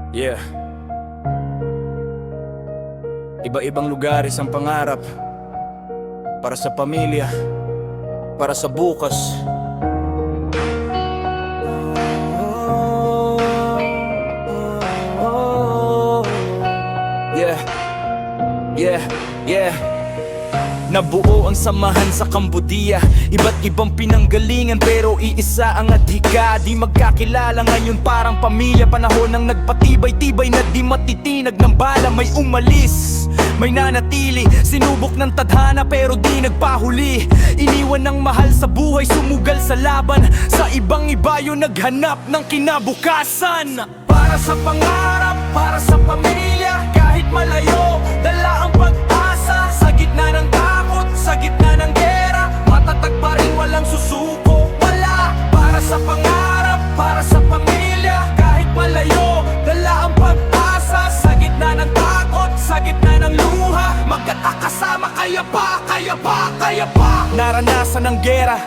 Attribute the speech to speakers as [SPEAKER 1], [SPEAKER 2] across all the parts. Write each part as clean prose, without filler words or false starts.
[SPEAKER 1] Yeah. Iba-ibang lugares ang pangarap. Para sa pamilya, para sa bukas. Yeah, yeah, yeah. Nabuo ang samahan sa Cambodia. Iba't ibang pinanggalingan pero iisa ang adhika. Di magkakilala ngayon parang pamilya. Panahon ng nagpatibay-tibay na di matitinag ng bala. May umalis, may nanatili. Sinubok ng tadhana pero di nagpahuli. Iniwan ng mahal sa buhay, sumugal sa laban. Sa ibang iba yun naghanap ng kinabukasan. Para sa pangarap, para sa pamilya. Kahit malayo, dala ang pag-asa. Sa gitna ng takot, sa gitna ng gera, matatag pa rin walang susuko. Wala, para sa pangarap, para sa pamilya. Kahit malayo, dala ang pag-asa. Sa gitna ng takot, sa gitna ng luha, magkatakasama, kaya pa, kaya pa, kaya pa. Naranasan ng gera,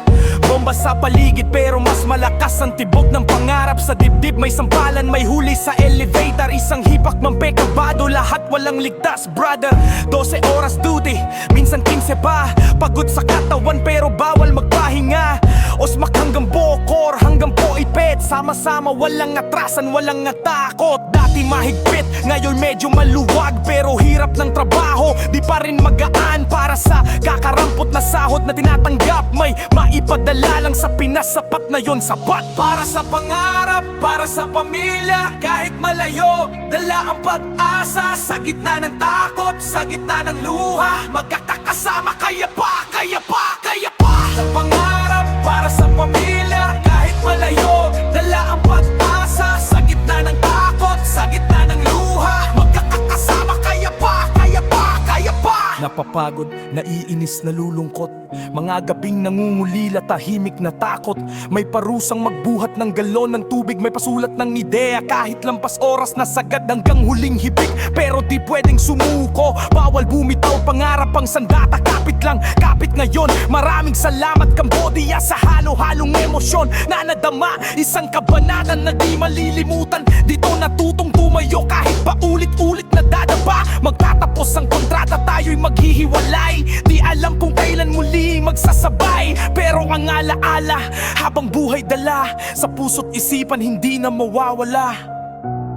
[SPEAKER 1] bomba sa paligid pero mas malakas ang tibok ng pangarap. Sa dibdib may sampalan, may huli sa elevator. Isang hipak mampekabado, lahat walang ligtas, brother. 12 oras duty, minsan 15 pa. Pagod sa katawan pero bawal magpahinga. Osmak hanggang Bokor, hanggang Poipet. Sama-sama, walang atrasan, walang natakot. Dati mahigpit, ngayon medyo maluwag. Pero hirap ng trabaho, di pa rin magaan. Para sa kakarampot na sahod na tinatanggap, may maipadala lang sa Pinas, sapat na yon, sapat. Para sa pangarap, para sa pamilya. Kahit malayo, dala ang pag-asa. Sa gitna ng takot, sa gitna ng luha, magkakasama, kaya pa, kaya pa, kaya pa. Sa pangarap, para sa pamilya. Kahit malayo, dala ang pag-asa. Sa gitna ng takot, sa gitna ng luha, magkakasama, kaya pa, kaya pa, kaya pa. Napapagod, naiinis, nalulungkot. Mga gabing nangungulila, tahimik na takot. May parusang magbuhat ng galon ng tubig. May pasulat ng ideya, kahit lampas oras na sagad hanggang huling hibik. Pero di pwedeng sumuko, bawal bumitaw. Pangarap ang sandata, kapit lang, kapit ngayon. Maraming salamat Cambodia sa halo-halong emosyon na nadama. Isang kabanata na di malilimutan. Dito natutong tumayo kahit pa ulit-ulit na dadaba. Magtatapos ang kontrata, tayo'y maghihiwalay. Di alam kung kailan muli magsasabay. Pero ang alaala, habang buhay dala. Sa puso't isipan hindi na mawawala.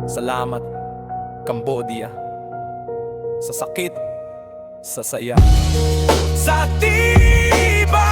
[SPEAKER 1] Salamat Cambodia. Sa sakit, sa saya, sa tibay